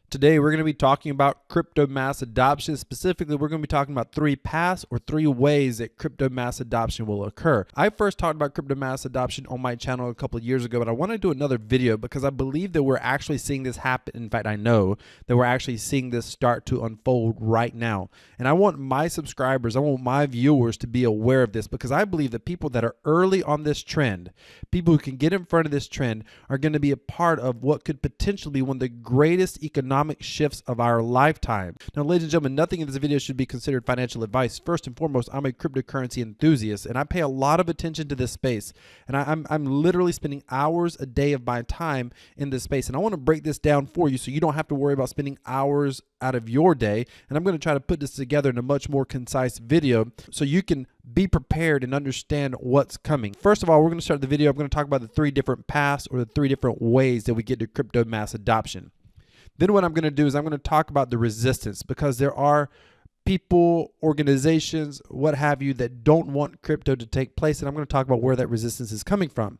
Today, we're going to be talking about crypto mass adoption. Specifically, we're going to be talking about three paths or three ways that crypto mass adoption will occur. I first talked about crypto mass adoption on my channel a couple of years ago, but I want to do another video because I believe that we're actually seeing this happen. In fact, I know that we're actually seeing this start to unfold right now. And I want my subscribers, I want my viewers to be aware of this because I believe that people that are early on this trend, people who can get in front of this trend, are going to be a part of what could potentially be one of the greatest economic shifts of our lifetime. Now, ladies and gentlemen, nothing in this video should be considered financial advice. First and foremost, I'm a cryptocurrency enthusiast and I pay a lot of attention to this space. And I'm literally spending hours a day of my time in this space. And I want to break this down for you so you don't have to worry about spending hours out of your day. And I'm going to try to put this together in a much more concise video so you can be prepared and understand what's coming. First of all, we're going to start the video. I'm going to talk about the three different paths or the three different ways that we get to crypto mass adoption. Then what I'm going to do is I'm going to talk about the resistance because there are people, organizations, what have you, that don't want crypto to take place. And I'm going to talk about where that resistance is coming from.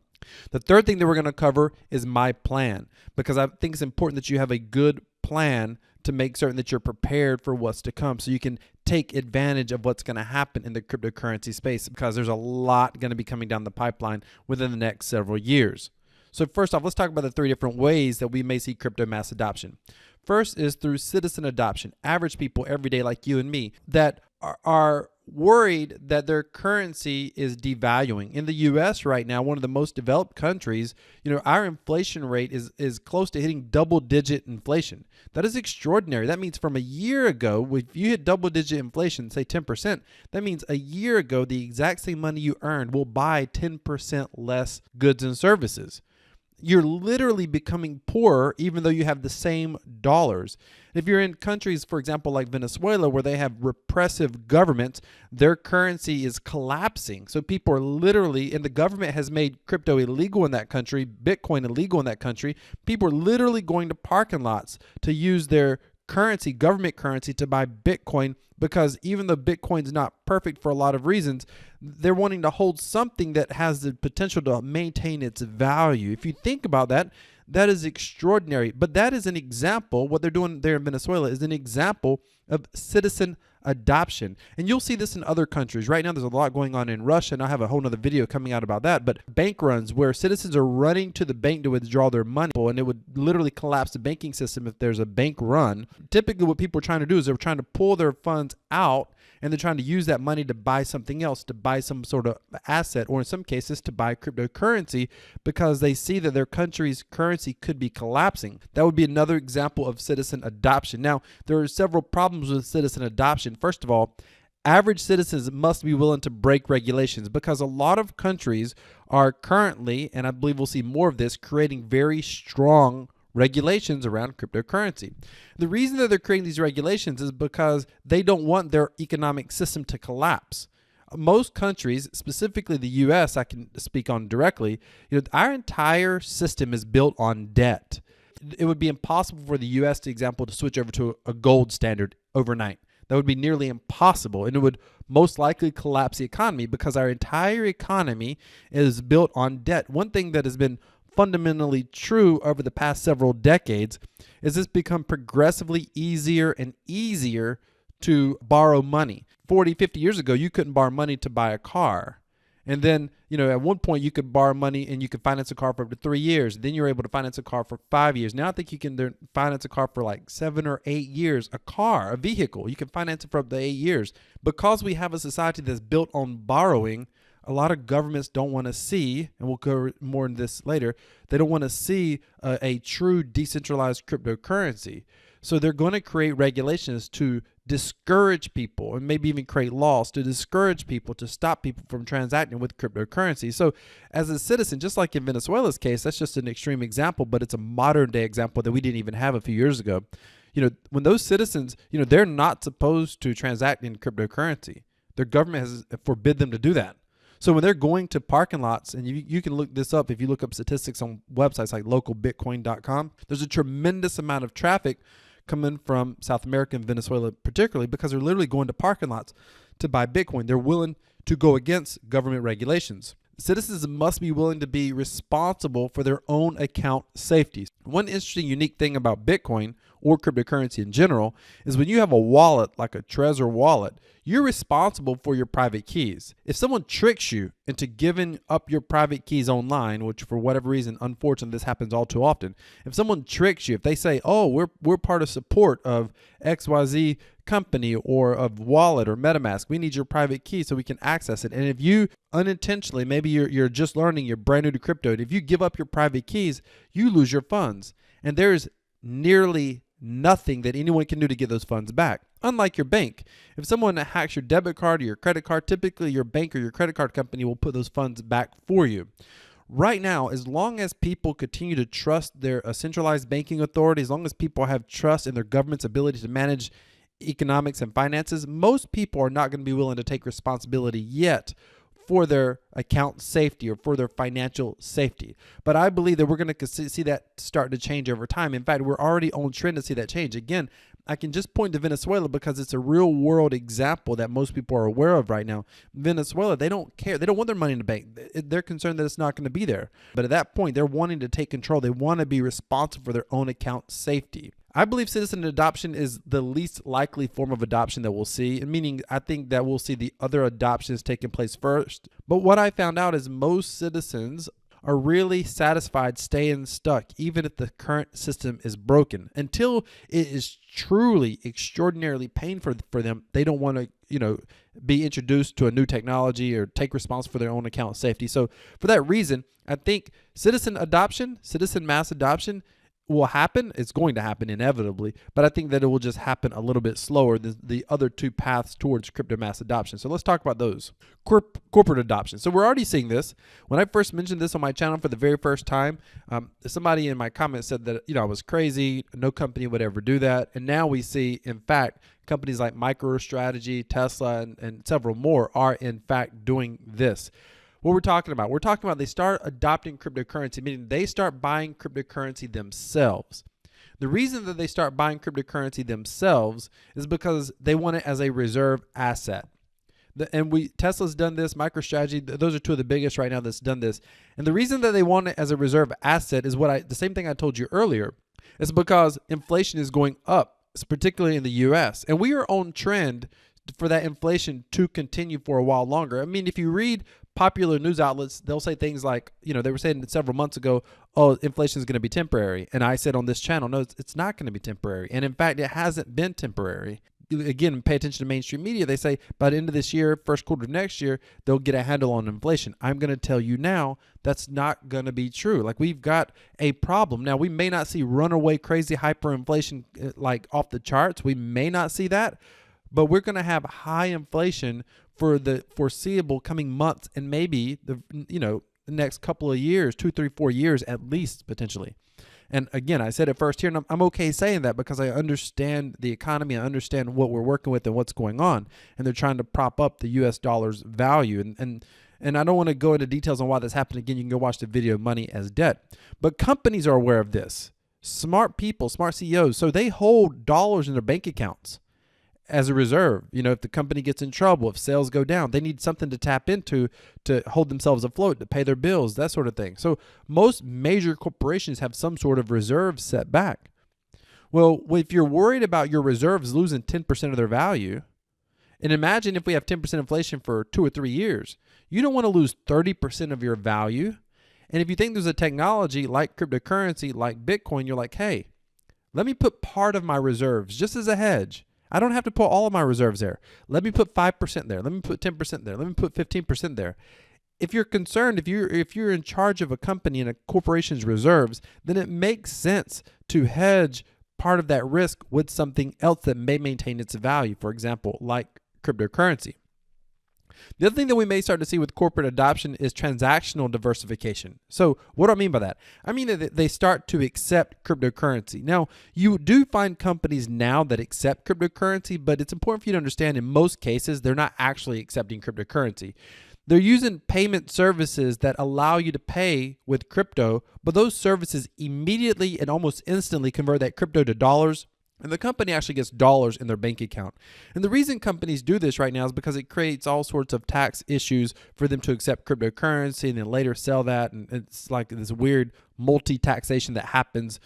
The third thing that we're going to cover is my plan because I think it's important that you have a good plan to make certain that you're prepared for what's to come so you can take advantage of what's going to happen in the cryptocurrency space because there's a lot going to be coming down the pipeline within the next several years. So first off, let's talk about the three different ways that we may see crypto mass adoption. First is through citizen adoption, average people every day like you and me that are worried that their currency is devaluing. In the US right now, one of the most developed countries, our inflation rate is close to hitting double-digit inflation. That is extraordinary. That means from a year ago, if you hit double-digit inflation, say 10%, that means a year ago, the exact same money you earned will buy 10% less goods and services. You're literally becoming poorer even though you have the same dollars. If you're in countries, for example, like Venezuela, where they have repressive governments, their currency is collapsing. So people are literally, and the government has made crypto illegal in that country, Bitcoin illegal in that country. People are literally going to parking lots to use their currency, government currency, to buy Bitcoin because even though Bitcoin's not perfect for a lot of reasons, they're wanting to hold something that has the potential to maintain its value. If you think about that, that is extraordinary. But that is an example, what they're doing there in Venezuela is an example of citizen adoption. And you'll see this in other countries. Right now, there's a lot going on in Russia, and I have a whole nother video coming out about that. But bank runs where citizens are running to the bank to withdraw their money, and it would literally collapse the banking system if there's a bank run. Typically, what people are trying to do is they're trying to pull their funds out, and they're trying to use that money to buy something else, to buy some sort of asset, or in some cases to buy cryptocurrency because they see that their country's currency could be collapsing. That would be another example of citizen adoption. Now, there are several problems with citizen adoption. First of all, average citizens must be willing to break regulations because a lot of countries are currently, and I believe we'll see more of this, creating very strong regulations around cryptocurrency. The reason that they're creating these regulations is because they don't want their economic system to collapse. Most countries, specifically the US, I can speak on directly, our entire system is built on debt. It would be impossible for the US, for example, to switch over to a gold standard overnight. That would be nearly impossible, and it would most likely collapse the economy because our entire economy is built on debt. One thing that has been fundamentally true over the past several decades is it's become progressively easier and easier to borrow money. 40, 50 years ago, you couldn't borrow money to buy a car. And then, at one point you could borrow money and you could finance a car for up to 3 years. Then you're able to finance a car for 5 years. Now I think you can finance a car for like 7 or 8 years. A vehicle, you can finance it for up to 8 years. Because we have a society that's built on borrowing, a lot of governments don't want to see, and we'll go more into this later, they don't want to see a true decentralized cryptocurrency. So they're going to create regulations to discourage people and maybe even create laws to discourage people, to stop people from transacting with cryptocurrency. So as a citizen, just like in Venezuela's case, that's just an extreme example, but it's a modern day example that we didn't even have a few years ago. When those citizens, they're not supposed to transact in cryptocurrency. Their government has forbid them to do that. So when they're going to parking lots, and you can look this up if you look up statistics on websites like localbitcoin.com, there's a tremendous amount of traffic coming from South America and Venezuela particularly because they're literally going to parking lots to buy Bitcoin. They're willing to go against government regulations. Citizens must be willing to be responsible for their own account safety. One interesting, unique thing about Bitcoin, or cryptocurrency in general, is when you have a wallet like a Trezor wallet, you're responsible for your private keys. If someone tricks you into giving up your private keys online, which for whatever reason, unfortunately, this happens all too often. If someone tricks you, if they say, oh, we're part of support of XYZ company or of wallet or MetaMask, we need your private key so we can access it. And if you unintentionally, maybe you're just learning, you're brand new to crypto, and if you give up your private keys, you lose your funds. And there's nearly nothing that anyone can do to get those funds back. Unlike your bank, if someone hacks your debit card or your credit card, typically your bank or your credit card company will put those funds back for you. Right now, as long as people continue to trust their centralized banking authority, as long as people have trust in their government's ability to manage economics and finances, most people are not going to be willing to take responsibility yet for their account safety or for their financial safety. But I believe that we're going to see that start to change over time. In fact, we're already on trend to see that change. Again, I can just point to Venezuela because it's a real world example that most people are aware of right now. Venezuela, they don't care. They don't want their money in the bank. They're concerned that it's not going to be there. But at that point, they're wanting to take control. They want to be responsible for their own account safety. I believe citizen adoption is the least likely form of adoption that we'll see, meaning I think that we'll see the other adoptions taking place first. But what I found out is most citizens are really satisfied staying stuck, even if the current system is broken. Until it is truly extraordinarily painful for them, they don't want to, be introduced to a new technology or take responsibility for their own account safety. So for that reason, I think citizen mass adoption will happen. It's going to happen inevitably, but I think that it will just happen a little bit slower than the other two paths towards crypto mass adoption. So let's talk about those. Corporate adoption. So we're already seeing this. When I first mentioned this on my channel for the very first time, somebody in my comments said that I was crazy. No company would ever do that. And now we see, in fact, companies like MicroStrategy, Tesla, and several more are in fact doing this. What we're talking about they start adopting cryptocurrency, meaning they start buying cryptocurrency themselves. The reason that they start buying cryptocurrency themselves is because they want it as a reserve asset. Tesla's done this, MicroStrategy, those are two of the biggest right now that's done this. And the reason that they want it as a reserve asset is the same thing I told you earlier. It's because inflation is going up, particularly in the US. And we are on trend for that inflation to continue for a while longer. I mean, if you read popular news outlets, they'll say things like, they were saying several months ago, oh, inflation is going to be temporary. And I said on this channel, no, it's not going to be temporary. And in fact, it hasn't been temporary. Again, pay attention to mainstream media. They say by the end of this year, first quarter of next year, they'll get a handle on inflation. I'm going to tell you now, that's not going to be true. Like, we've got a problem. Now, we may not see runaway crazy hyperinflation like off the charts. We may not see that, but we're going to have high inflation for the foreseeable coming months and maybe the next couple of years, 2, 3, 4 years at least, potentially. And again, I said it first here, and I'm okay saying that because I understand the economy, I understand what we're working with and what's going on, and they're trying to prop up the U.S. dollar's value. And I don't want to go into details on why that's happening. Again, you can go watch the video, Money as Debt. But companies are aware of this. Smart people, smart CEOs, so they hold dollars in their bank accounts as a reserve. If the company gets in trouble, if sales go down, they need something to tap into to hold themselves afloat, to pay their bills, that sort of thing. So most major corporations have some sort of reserve set back. Well, if you're worried about your reserves losing 10% of their value, and imagine if we have 10% inflation for 2 or 3 years, you don't want to lose 30% of your value. And if you think there's a technology like cryptocurrency, like Bitcoin, you're like, hey, let me put part of my reserves just as a hedge. I don't have to put all of my reserves there. Let me put 5% there. Let me put 10% there. Let me put 15% there. If you're concerned, if you're in charge of a company and a corporation's reserves, then it makes sense to hedge part of that risk with something else that may maintain its value. For example, like cryptocurrency. The other thing that we may start to see with corporate adoption is transactional diversification. So what do I mean by that? I mean that they start to accept cryptocurrency. Now, you do find companies now that accept cryptocurrency, but it's important for you to understand in most cases, they're not actually accepting cryptocurrency. They're using payment services that allow you to pay with crypto, but those services immediately and almost instantly convert that crypto to dollars And the company actually gets dollars in their bank account. And the reason companies do this right now is because it creates all sorts of tax issues for them to accept cryptocurrency and then later sell that. And it's like this weird multi-taxation that happens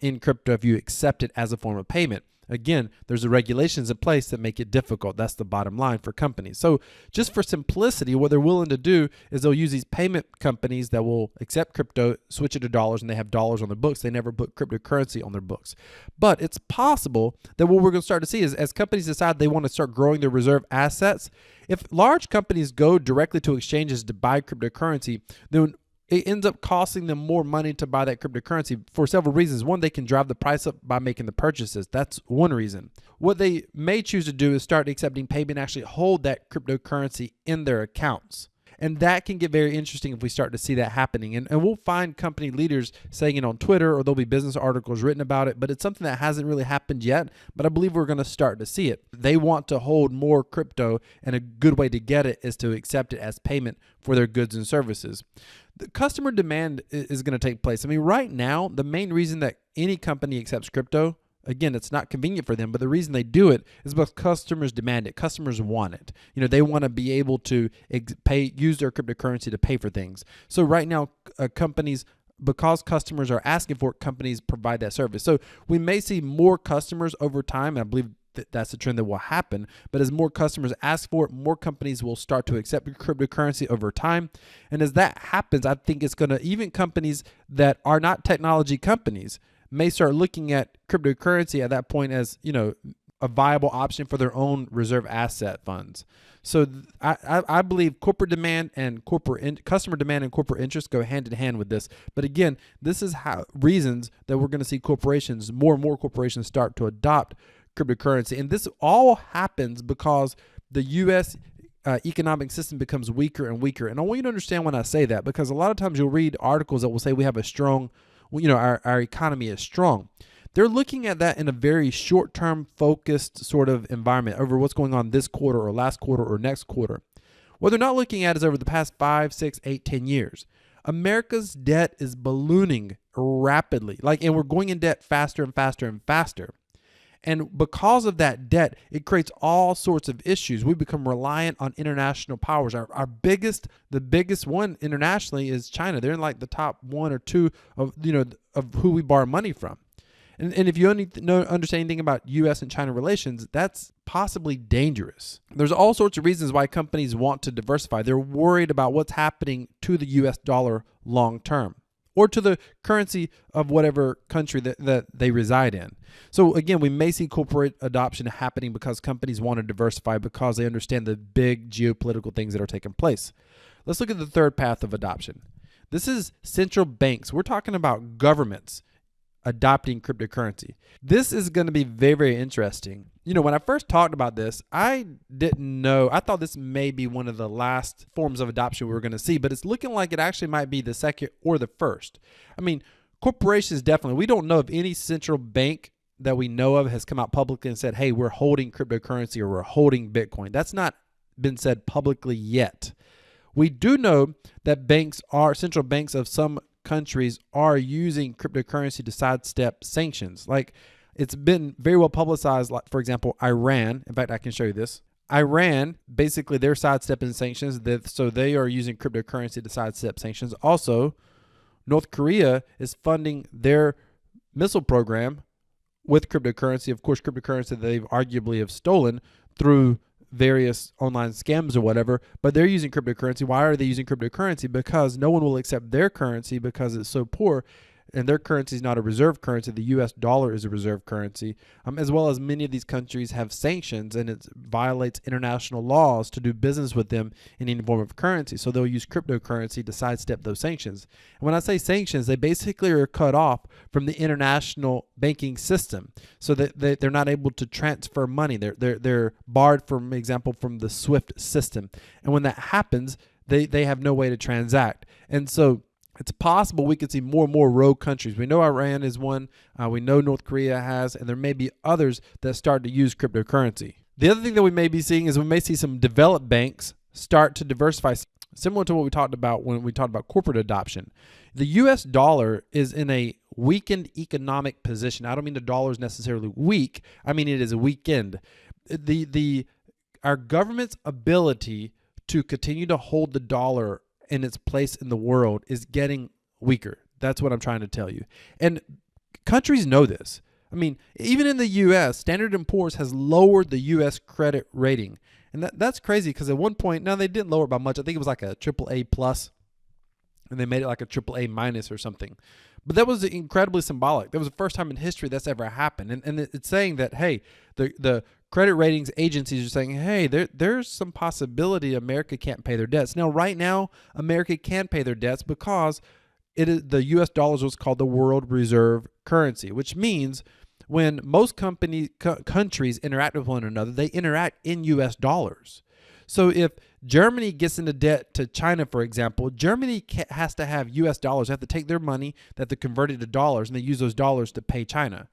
in crypto if you accept it as a form of payment. Again, there's the regulations in place that make it difficult. That's the bottom line for companies. So just for simplicity, what they're willing to do is they'll use these payment companies that will accept crypto, switch it to dollars, and they have dollars on their books. They never put cryptocurrency on their books. But it's possible that what we're going to start to see is as companies decide they want to start growing their reserve assets, if large companies go directly to exchanges to buy cryptocurrency, then it ends up costing them more money to buy that cryptocurrency for several reasons. One, they can drive the price up by making the purchases. That's one reason. What they may choose to do is start accepting payment and actually hold that cryptocurrency in their accounts. And that can get very interesting if we start to see that happening. And we'll find company leaders saying it on Twitter, or there'll be business articles written about it, but it's something that hasn't really happened yet, but I believe we're going to start to see it. They want to hold more crypto, and a good way to get it is to accept it as payment for their goods and services. The customer demand is going to take place. I mean, right now, the main reason that any company accepts crypto, again, it's not convenient for them, but the reason they do it is because customers demand it. Customers want it. You know, they want to be able to use their cryptocurrency to pay for things. So right now, companies, because customers are asking for it, companies provide that service. So we may see more customers over time, and I believe that's a trend that will happen. But as more customers ask for it, more companies will start to accept cryptocurrency over time. And as that happens, I think it's going to, even companies that are not technology companies may start looking at cryptocurrency at that point as, you know, a viable option for their own reserve asset funds. So I believe corporate demand and customer demand and corporate interest go hand in hand with this. But again, this is reasons that we're going to see corporations, more and more corporations, start to adopt cryptocurrency. And this all happens because the U.S. Economic system becomes weaker and weaker. And I want you to understand when I say that, because a lot of times you'll read articles that will say we have a strong, you know, our economy is strong. They're looking at that in a very short-term focused sort of environment over what's going on this quarter or last quarter or next quarter. What they're not looking at is over the past 5, 6, 8, 10 years. America's debt is ballooning rapidly, and we're going in debt faster and faster and faster. And because of that debt, it creates all sorts of issues. We become reliant on international powers. The biggest one internationally is China. They're in like the top 1 or 2 of, you know, of who we borrow money from. And if you only understand anything about U.S. and China relations, that's possibly dangerous. There's all sorts of reasons why companies want to diversify. They're worried about what's happening to the U.S. dollar long term, or to the currency of whatever country that they reside in. So again, we may see corporate adoption happening because companies want to diversify because they understand the big geopolitical things that are taking place. Let's look at the third path of adoption. This is central banks. We're talking about governments adopting cryptocurrency. This is going to be very, very interesting. You know, when I first talked about this, I didn't know. I thought this may be one of the last forms of adoption we were going to see, but it's looking like it actually might be the second or the first. I mean, corporations definitely. We don't know if any central bank that we know of has come out publicly and said, hey, we're holding cryptocurrency or we're holding Bitcoin. That's not been said publicly yet. We do know that central banks of some countries are using cryptocurrency to sidestep sanctions. Like, it's been very well publicized. Like, for example, Iran. In fact, I can show you this. Iran, basically, they're sidestepping sanctions. So they are using cryptocurrency to sidestep sanctions. Also, North Korea is funding their missile program with cryptocurrency. Of course, cryptocurrency they've arguably have stolen through various online scams or whatever, but they're using cryptocurrency. Why are they using cryptocurrency? Because no one will accept their currency because it's so poor, and their currency is not a reserve currency. The U.S. dollar is a reserve currency, as well as many of these countries have sanctions, and it violates international laws to do business with them in any form of currency. So they'll use cryptocurrency to sidestep those sanctions. And when I say sanctions, they basically are cut off from the international banking system, so that they're not able to transfer money. They're barred, for example, from the SWIFT system. And when that happens, they have no way to transact. And so it's possible we could see more and more rogue countries. We know Iran is one. We know North Korea has, and there may be others that start to use cryptocurrency. The other thing that we may be seeing is we may see some developed banks start to diversify. similar to what we talked about when we talked about corporate adoption. The US dollar is in a weakened economic position. I don't mean the dollar is necessarily weak. I mean it is a weakened. Our government's ability to continue to hold the dollar in its place in the world is getting weaker. That's what I'm trying to tell you. And countries know this. I mean, even in the U.S., Standard & Poor's has lowered the U.S. credit rating. And that's crazy because at one point, now they didn't lower it by much. I think it was like a AAA plus, and they made it like a AAA minus or something. But that was incredibly symbolic. That was the first time in history that's ever happened. And it's saying that, hey, the credit ratings agencies are saying, hey, there's some possibility America can't pay their debts. Now, right now, America can pay their debts because the U.S. dollar is what's called the world reserve currency, which means when most countries interact with one another, they interact in U.S. dollars. So if Germany gets into debt to China, for example, Germany has to have U.S. dollars. They have to take their money that they converted to dollars, and they use those dollars to pay China.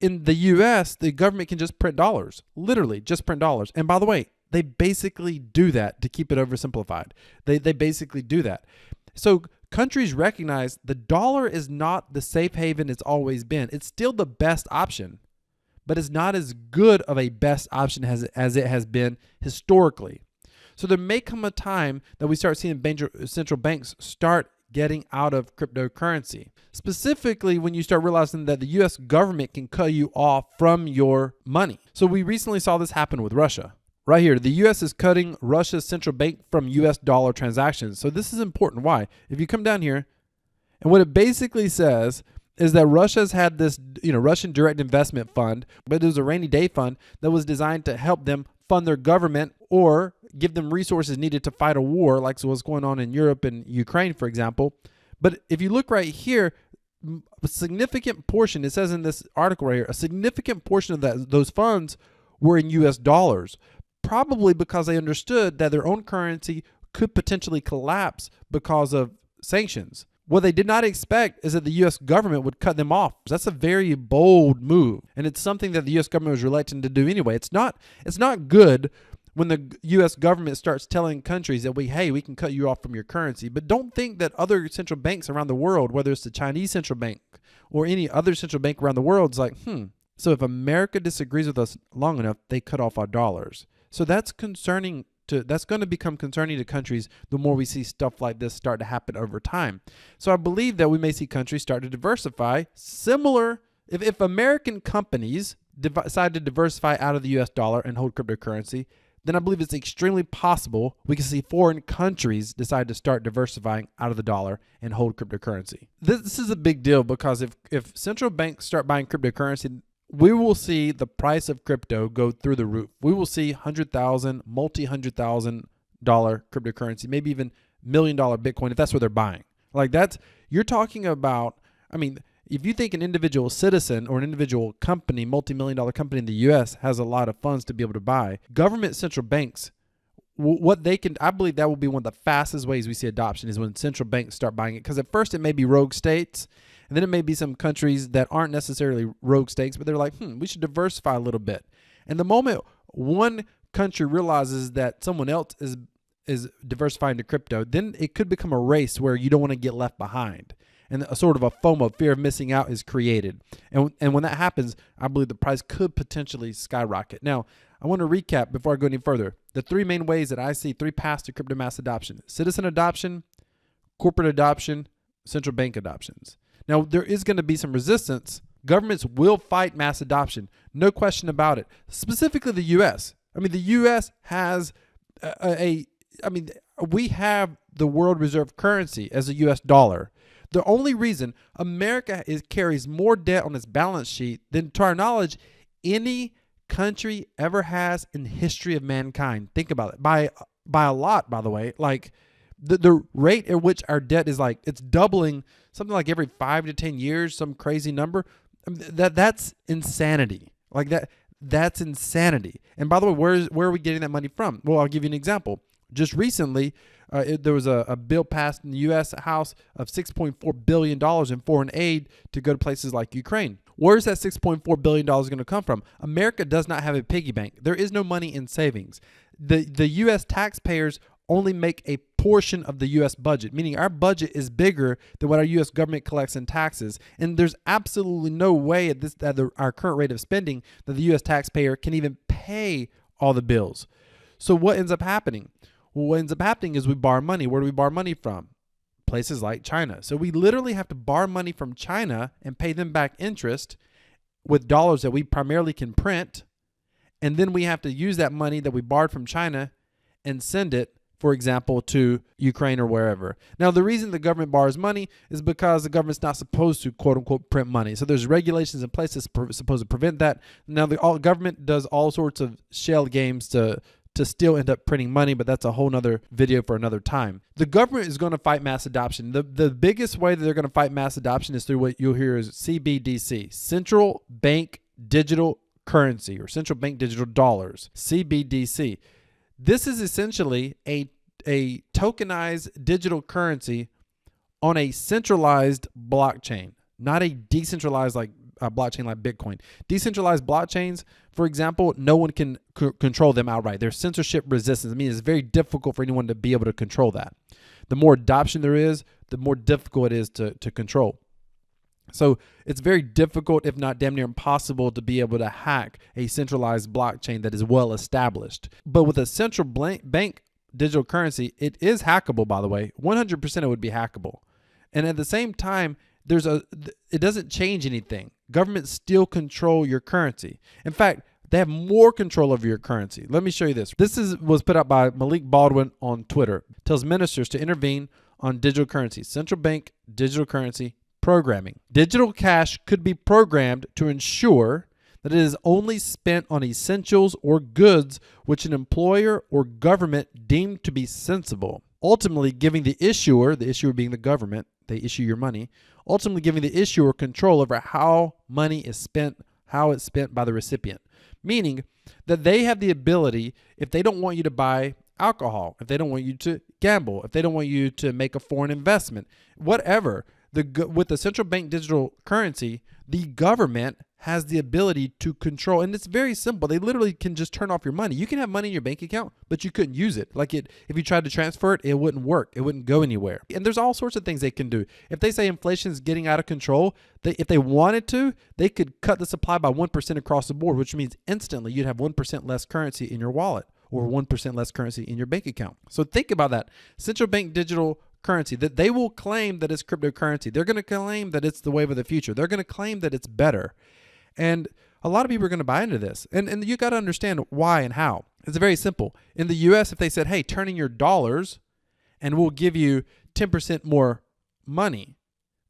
In the U.S., the government can just print dollars, literally just print dollars. And by the way, they basically do that to keep it oversimplified. They basically do that. So countries recognize the dollar is not the safe haven it's always been. It's still the best option, but it's not as good of a best option as it has been historically. So there may come a time that we start seeing central banks start getting out of cryptocurrency. Specifically, when you start realizing that the U.S. government can cut you off from your money. So we recently saw this happen with Russia. Right here, the U.S. is cutting Russia's central bank from U.S. dollar transactions. So this is important. Why? If you come down here, and what it basically says is that Russia's had this, Russian direct investment fund, but it was a rainy day fund that was designed to help them fund their government or give them resources needed to fight a war like what's going on in Europe and Ukraine, for example. But if you look right here, a significant portion, it says in this article right here, a significant portion of those funds were in U.S. dollars, probably because they understood that their own currency could potentially collapse because of sanctions. What they did not expect is that the U.S. government would cut them off. That's a very bold move, and it's something that the U.S. government was reluctant to do anyway. It's not good when the U.S. government starts telling countries that we can cut you off from your currency. But don't think that other central banks around the world, whether it's the Chinese central bank or any other central bank around the world, is like, so if America disagrees with us long enough, they cut off our dollars. So that's concerning. That's going to become concerning to countries the more we see stuff like this start to happen over time. So I believe that we may see countries start to diversify similar. If American companies decide to diversify out of the U.S. dollar and hold cryptocurrency, then I believe it's extremely possible we can see foreign countries decide to start diversifying out of the dollar and hold cryptocurrency. This is a big deal because if central banks start buying cryptocurrency, we will see the price of crypto go through the roof. We will see $100,000, multi-$100,000 cryptocurrency, maybe even $1 million Bitcoin if that's what they're buying. You're talking about, if you think an individual citizen or an individual company, multi-million-dollar company in the U.S. has a lot of funds to be able to buy, government central banks, I believe that will be one of the fastest ways we see adoption is when central banks start buying it. Because at first it may be rogue states, and then it may be some countries that aren't necessarily rogue states, but they're like, we should diversify a little bit. And the moment one country realizes that someone else is diversifying to crypto, then it could become a race where you don't want to get left behind. And a sort of a FOMO, fear of missing out, is created. And when that happens, I believe the price could potentially skyrocket. Now, I want to recap before I go any further. The three main ways that I see, three paths to crypto mass adoption: citizen adoption, corporate adoption, central bank adoptions. Now, there is going to be some resistance. Governments will fight mass adoption. No question about it. Specifically the U.S. The U.S. has we have the world reserve currency as a U.S. dollar. The only reason America carries more debt on its balance sheet than, to our knowledge, any country ever has in the history of mankind. Think about it. By a lot, by the way. Like the rate at which our debt is it's doubling something like every 5 to 10 years, some crazy number. That's insanity. That's insanity. And by the way, where are we getting that money from? Well, I'll give you an example. Just recently, there was a bill passed in the U.S. House of $6.4 billion in foreign aid to go to places like Ukraine. Where's that $6.4 billion going to come from? America does not have a piggy bank. There is no money in savings. The U.S. taxpayers only make a portion of the U.S. budget, meaning our budget is bigger than what our U.S. government collects in taxes. And there's absolutely no way at our current rate of spending that the U.S. taxpayer can even pay all the bills. So what ends up happening? Well, what ends up happening is we borrow money. Where do we borrow money from? Places like China. So we literally have to borrow money from China and pay them back interest with dollars that we primarily can print. And then we have to use that money that we borrowed from China and send it, for example, to Ukraine or wherever. Now, the reason the government borrows money is because the government's not supposed to, quote unquote, print money. So there's regulations in place that's supposed to prevent that. Now, the government does all sorts of shell games to still end up printing money, but that's a whole nother video for another time. The government is going to fight mass adoption. The biggest way that they're going to fight mass adoption is through what you'll hear is CBDC, Central Bank Digital Currency, or Central Bank Digital Dollars, CBDC. This is essentially a tokenized digital currency on a centralized blockchain, not a decentralized blockchain like Bitcoin. Decentralized blockchains, for example, no one can control them outright. There's censorship resistance. I mean, it's very difficult for anyone to be able to control that. The more adoption there is, the more difficult it is to control. So it's very difficult, if not damn near impossible, to be able to hack a centralized blockchain that is well established. But with a central bank digital currency, it is hackable, by the way. 100% it would be hackable. And at the same time, it doesn't change anything. Governments still control your currency. In fact, they have more control over your currency. Let me show you this. This was put out by Malik Baldwin on Twitter. It tells ministers to intervene on digital currency, central bank digital currency programming. Digital cash could be programmed to ensure that it is only spent on essentials or goods which an employer or government deemed to be sensible, ultimately giving the issuer being the government, they issue your money, ultimately giving the issuer control over how money is spent, how it's spent by the recipient. Meaning that they have the ability, if they don't want you to buy alcohol, if they don't want you to gamble, if they don't want you to make a foreign investment, whatever, with the central bank digital currency, the government has the ability to control, and it's very simple. They literally can just turn off your money. You can have money in your bank account, but you couldn't use it. If you tried to transfer it, it wouldn't work. It wouldn't go anywhere. And there's all sorts of things they can do. If they say inflation is getting out of control, if they wanted to, they could cut the supply by 1% across the board, which means instantly you'd have 1% less currency in your wallet or 1% less currency in your bank account. So think about that. Central bank digital currency, that they will claim that it's cryptocurrency. They're going to claim that it's the wave of the future. They're going to claim that it's better. And a lot of people are going to buy into this. And you got to understand why and how. It's very simple. In the US, if they said, hey, turn in your dollars and we'll give you 10% more money.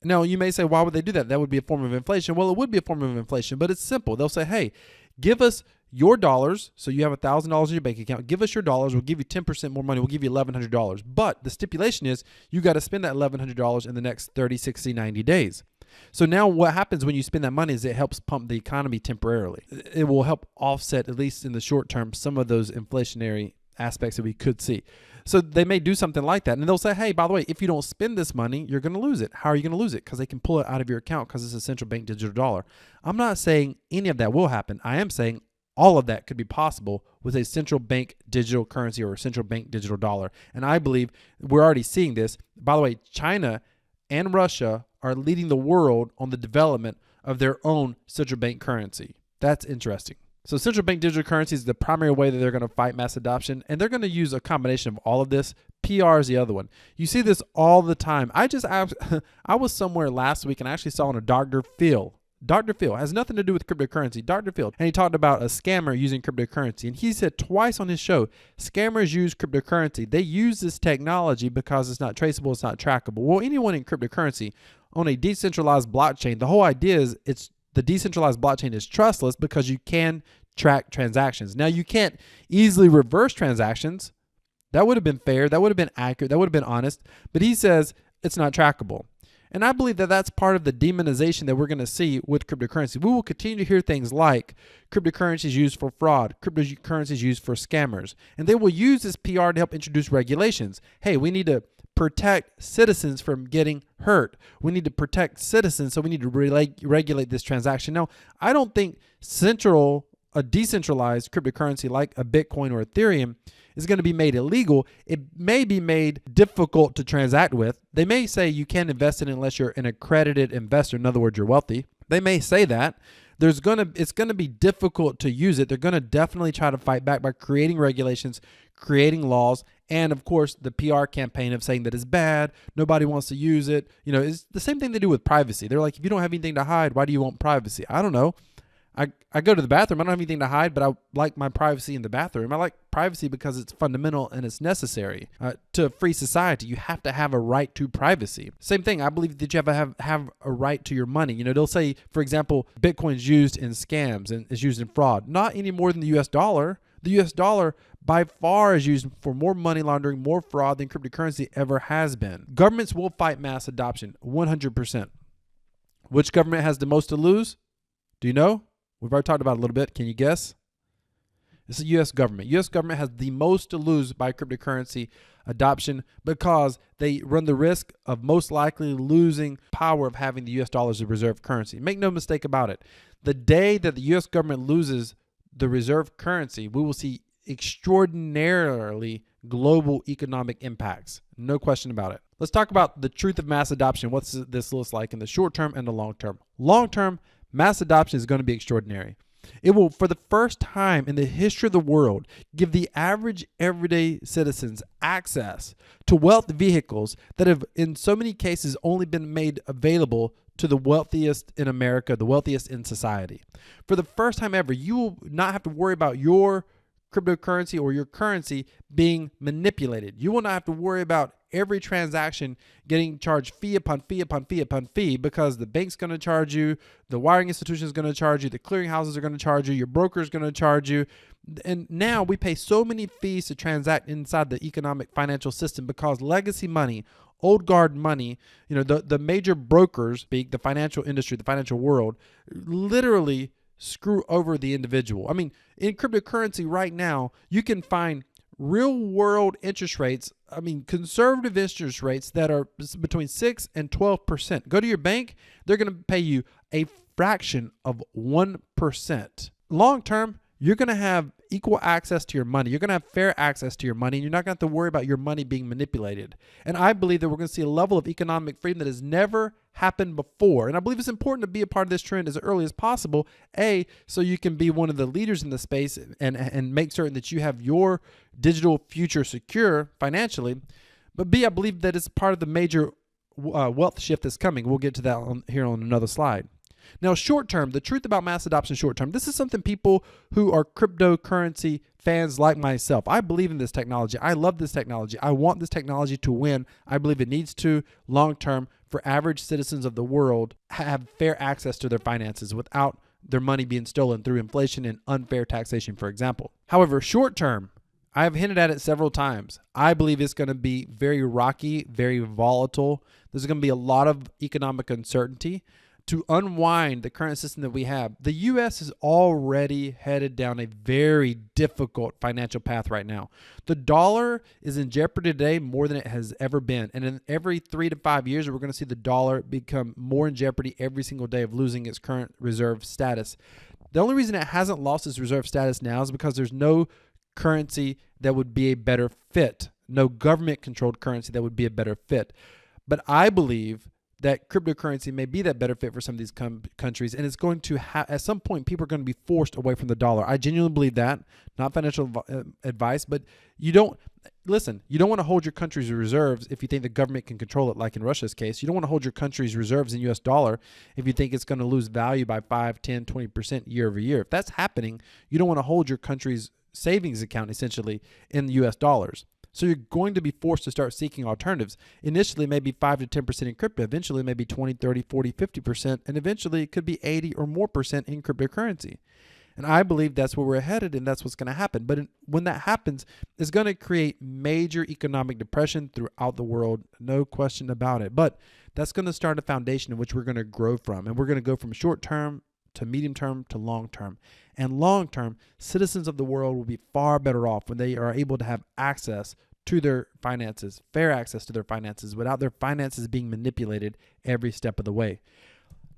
Now, you may say, why would they do that? That would be a form of inflation. Well, it would be a form of inflation, but it's simple. They'll say, hey, give us your dollars. So you have $1,000 in your bank account. Give us your dollars. We'll give you 10% more money. We'll give you $1,100. But the stipulation is you got to spend that $1,100 in the next 30, 60, 90 days. So now what happens when you spend that money is it helps pump the economy temporarily. It will help offset, at least in the short term, some of those inflationary aspects that we could see. So they may do something like that. And they'll say, hey, by the way, if you don't spend this money, you're going to lose it. How are you going to lose it? Because they can pull it out of your account because it's a central bank digital dollar. I'm not saying any of that will happen. I am saying all of that could be possible with a central bank digital currency or a central bank digital dollar. And I believe we're already seeing this. By the way, China and Russia are leading the world on the development of their own central bank currency. That's interesting. So central bank digital currency is the primary way that they're going to fight mass adoption, and they're going to use a combination of all of this. PR is the other one. You see this all the time. I was somewhere last week and I actually saw on a Dr. Phil. Dr. Phil has nothing to do with cryptocurrency. Dr. Phil, and he talked about a scammer using cryptocurrency, and he said twice on his show, scammers use cryptocurrency. They use this technology because it's not traceable, it's not trackable. Well, anyone in cryptocurrency on a decentralized blockchain, the whole idea is the decentralized blockchain is trustless because you can track transactions. Now, you can't easily reverse transactions. That would have been fair. That would have been accurate. That would have been honest. But he says it's not trackable. And I believe that that's part of the demonization that we're going to see with cryptocurrency. We will continue to hear things like cryptocurrency is used for fraud, cryptocurrency is used for scammers, and they will use this PR to help introduce regulations. Hey, we need to protect citizens from getting hurt. We need to protect citizens, so we need to regulate this transaction. Now, I don't think central a decentralized cryptocurrency like a Bitcoin or Ethereum is going to be made illegal, it may be made difficult to transact with. They may say you can't invest in it unless you're an accredited investor. In other words, you're wealthy. They may say that. It's going to be difficult to use it. They're going to definitely try to fight back by creating regulations, creating laws, and of course the PR campaign of saying that it's bad, nobody wants to use it. You know, it's the same thing they do with privacy. They're like, if you don't have anything to hide, why do you want privacy? I don't know. I go to the bathroom. I don't have anything to hide, but I like my privacy in the bathroom. I like privacy because it's fundamental and it's necessary to a free society. You have to have a right to privacy. Same thing. I believe that you have a right to your money. You know, they'll say, for example, Bitcoin's used in scams and is used in fraud. Not any more than the US dollar. The US dollar by far is used for more money laundering, more fraud than cryptocurrency ever has been. Governments will fight mass adoption 100%. Which government has the most to lose? Do you know? We've already talked about it a little bit. Can you guess? It's the U.S. government. U.S. government has the most to lose by cryptocurrency adoption because they run the risk of most likely losing power of having the U.S. dollar as a reserve currency. Make no mistake about it. The day that the U.S. government loses the reserve currency, we will see extraordinarily global economic impacts. No question about it. Let's talk about the truth of mass adoption. What's this looks like in the short term and the long term. Long term, mass adoption is going to be extraordinary. It will, for the first time in the history of the world, give the average everyday citizens access to wealth vehicles that have, in so many cases, only been made available to the wealthiest in America, the wealthiest in society. For the first time ever, you will not have to worry about your cryptocurrency or your currency being manipulated. You will not have to worry about every transaction getting charged fee upon fee upon fee upon fee because the bank's going to charge you, the wiring institution is going to charge you, the clearing houses are going to charge you, your broker is going to charge you. And now we pay so many fees to transact inside the economic financial system because legacy money, old guard money, you know, the major brokers, the financial industry, the financial world, literally screw over the individual. I mean, in cryptocurrency right now, you can find real world interest rates, I mean, conservative interest rates that are between 6 and 12%. Go to your bank, they're going to pay you a fraction of 1%. Long term, you're going to have equal access to your money. You're going to have fair access to your money, and you're not going to have to worry about your money being manipulated. And I believe that we're going to see a level of economic freedom that has never happened before. And I believe it's important to be a part of this trend as early as possible, A, so you can be one of the leaders in the space and make certain that you have your digital future secure financially. But B, I believe that it's part of the major wealth shift that's coming. We'll get to that here on another slide. Now, short term, the truth about mass adoption short term, this is something people who are cryptocurrency fans like myself, I believe in this technology. I love this technology. I want this technology to win. I believe it needs to, long term, for average citizens of the world, have fair access to their finances without their money being stolen through inflation and unfair taxation, for example. However, short term, I have hinted at it several times. I believe it's going to be very rocky, very volatile. There's going to be a lot of economic uncertainty. To unwind the current system that we have, the U.S. is already headed down a very difficult financial path right now. The dollar is in jeopardy today more than it has ever been. And in every 3 to 5 years, we're going to see the dollar become more in jeopardy every single day of losing its current reserve status. The only reason it hasn't lost its reserve status now is because there's no currency that would be a better fit, no government-controlled currency that would be a better fit. But I believe that cryptocurrency may be that better fit for some of these countries, and it's going to at some point people are going to be forced away from the dollar. I genuinely believe that. Not financial advice, but you don't want to hold your country's reserves if you think the government can control it, like in Russia's case. You don't want to hold your country's reserves in US dollar if you think it's going to lose value by 5, 10, 20% year over year. If that's happening, you don't want to hold your country's savings account essentially in US dollars. So you're going to be forced to start seeking alternatives. Initially, maybe 5 to 10% in crypto. Eventually, maybe 20, 30, 40, 50%. And eventually, it could be 80 or more % in cryptocurrency. And I believe that's where we're headed, and that's what's going to happen. But when that happens, it's going to create major economic depression throughout the world. No question about it. But that's going to start a foundation in which we're going to grow from. And we're going to go from short term to medium term to long term. And long term, citizens of the world will be far better off when they are able to have access to their finances, fair access to their finances, without their finances being manipulated every step of the way.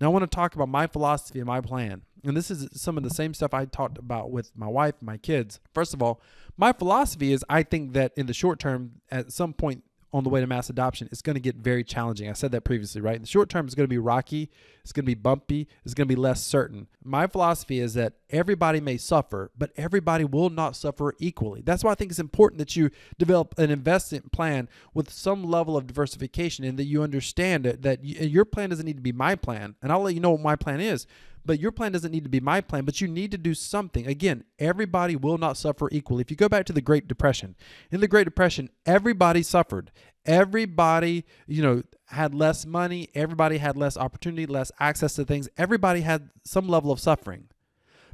Now I want to talk about my philosophy and my plan. And this is some of the same stuff I talked about with my wife and my kids. First of all, my philosophy is I think that in the short term, at some point on the way to mass adoption, it's going to get very challenging. I said that previously, right? In the short term, it's going to be rocky. It's going to be bumpy. It's going to be less certain. My philosophy is that everybody may suffer, but everybody will not suffer equally. That's why I think it's important that you develop an investment plan with some level of diversification and that you understand that your plan doesn't need to be my plan. And I'll let you know what my plan is. But your plan doesn't need to be my plan, but you need to do something. Again, everybody will not suffer equally. If you go back to the Great Depression, in the Great Depression, everybody suffered. Everybody, had less money. Everybody had less opportunity, less access to things. Everybody had some level of suffering.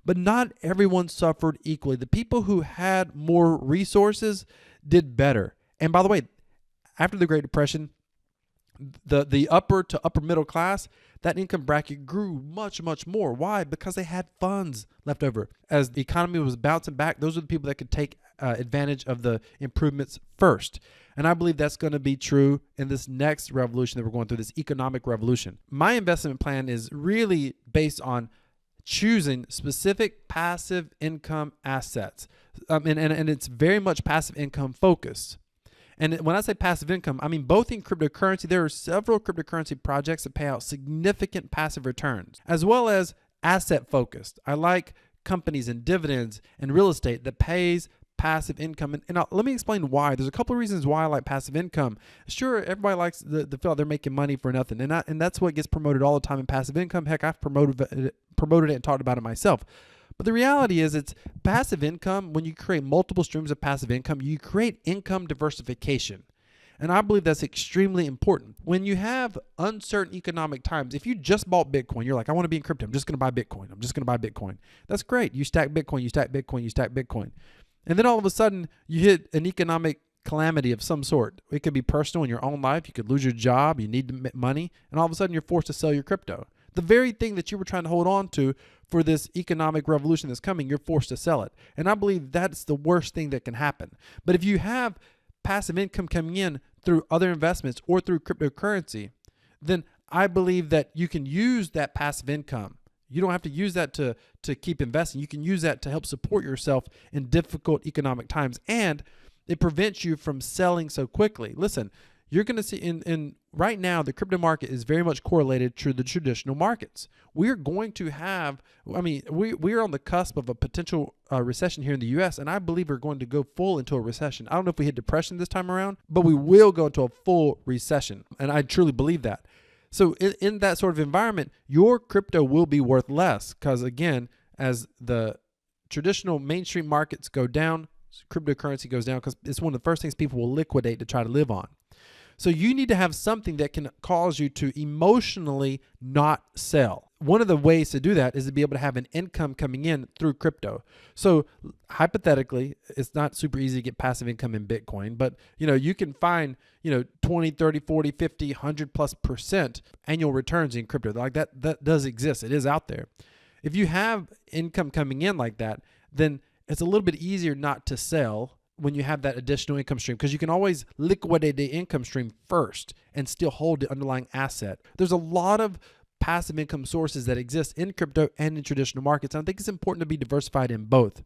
But not everyone suffered equally. The people who had more resources did better. And by the way, after the Great Depression, the upper to upper middle class, that income bracket grew much, much more. Why? Because they had funds left over. As the economy was bouncing back, those are the people that could take advantage of the improvements first. And I believe that's going to be true in this next revolution that we're going through, this economic revolution. My investment plan is really based on choosing specific passive income assets. And it's very much passive income focused. And when I say passive income, I mean both in cryptocurrency. There are several cryptocurrency projects that pay out significant passive returns, as well as asset focused. I like companies and dividends and real estate that pays passive income. And let me explain why. There's a couple of reasons why I like passive income. Sure, everybody likes the feel like they're making money for nothing. And that's what gets promoted all the time in passive income. Heck, I've promoted it and talked about it myself. But the reality is it's passive income. When you create multiple streams of passive income, you create income diversification. And I believe that's extremely important. When you have uncertain economic times, if you just bought Bitcoin, you're like, I want to be in crypto. I'm just going to buy Bitcoin. I'm just going to buy Bitcoin. That's great. You stack Bitcoin, you stack Bitcoin, you stack Bitcoin. And then all of a sudden you hit an economic calamity of some sort. It could be personal in your own life. You could lose your job. You need money. And all of a sudden you're forced to sell your crypto. The very thing that you were trying to hold on to for this economic revolution that's coming, you're forced to sell it. And I believe that's the worst thing that can happen. But if you have passive income coming in through other investments or through cryptocurrency, then I believe that you can use that passive income. You don't have to use that to keep investing. You can use that to help support yourself in difficult economic times. And it prevents you from selling so quickly. Listen, you're going to see in right now, the crypto market is very much correlated to the traditional markets. We're going to have, we're on the cusp of a potential recession here in the U.S., and I believe we're going to go full into a recession. I don't know if we hit depression this time around, but we will go into a full recession, and I truly believe that. So in that sort of environment, your crypto will be worth less because, again, as the traditional mainstream markets go down, cryptocurrency goes down because it's one of the first things people will liquidate to try to live on. So you need to have something that can cause you to emotionally not sell. One of the ways to do that is to be able to have an income coming in through crypto. So hypothetically, it's not super easy to get passive income in Bitcoin, but you can find 20, 30, 40, 50, 100+% annual returns in crypto. Like that does exist. It is out there. If you have income coming in like that, then it's a little bit easier not to sell when you have that additional income stream, because you can always liquidate the income stream first and still hold the underlying asset. There's a lot of passive income sources that exist in crypto and in traditional markets. And I think it's important to be diversified in both.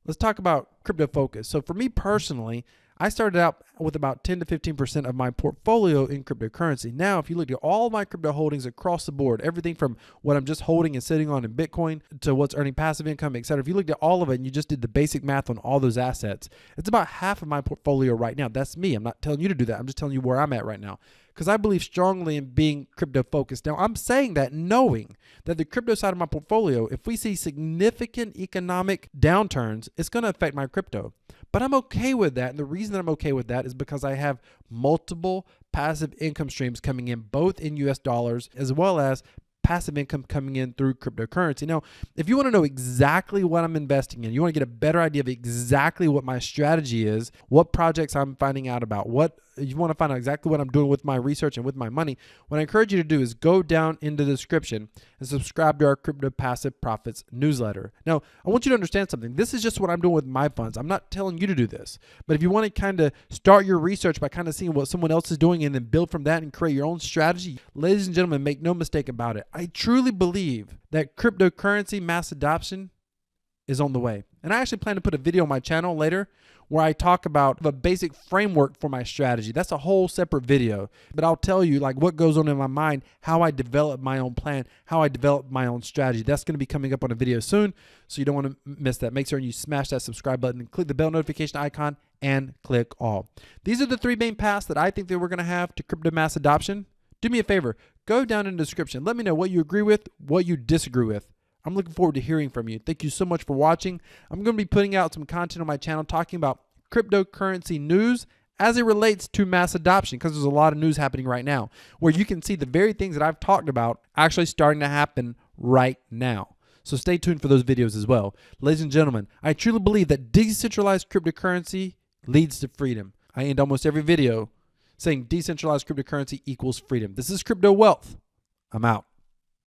Let's talk about crypto focus. So for me personally, I started out with about 10 to 15% of my portfolio in cryptocurrency. Now, if you look at all my crypto holdings across the board, everything from what I'm just holding and sitting on in Bitcoin to what's earning passive income, et cetera, if you looked at all of it and you just did the basic math on all those assets, it's about half of my portfolio right now. That's me. I'm not telling you to do that. I'm just telling you where I'm at right now, because I believe strongly in being crypto focused. Now, I'm saying that knowing that the crypto side of my portfolio, if we see significant economic downturns, it's going to affect my crypto. But I'm okay with that. And the reason that I'm okay with that is because I have multiple passive income streams coming in, both in US dollars as well as passive income coming in through cryptocurrency. Now, if you want to know exactly what I'm investing in, you want to get a better idea of exactly what my strategy is, what projects I'm finding out about, what you want to find out exactly what I'm doing with my research and with my money, what I encourage you to do is go down into the description and subscribe to our Crypto Passive Profits newsletter. Now, I want you to understand something. This is just what I'm doing with my funds. I'm not telling you to do this. But if you want to kind of start your research by kind of seeing what someone else is doing and then build from that and create your own strategy, ladies and gentlemen, make no mistake about it. I truly believe that cryptocurrency mass adoption is on the way. And I actually plan to put a video on my channel later where I talk about a basic framework for my strategy. That's a whole separate video, but I'll tell you like what goes on in my mind, how I develop my own plan, how I develop my own strategy. That's going to be coming up on a video soon, so you don't want to miss that. Make sure you smash that subscribe button and click the bell notification icon and click all. These are the 3 main paths that I think that we're going to have to crypto mass adoption. Do me a favor, go down in the description. Let me know what you agree with, what you disagree with. I'm looking forward to hearing from you. Thank you so much for watching. I'm going to be putting out some content on my channel talking about cryptocurrency news as it relates to mass adoption, because there's a lot of news happening right now where you can see the very things that I've talked about actually starting to happen right now. So stay tuned for those videos as well. Ladies and gentlemen, I truly believe that decentralized cryptocurrency leads to freedom. I end almost every video saying decentralized cryptocurrency equals freedom. This is Crypto Wealth. I'm out.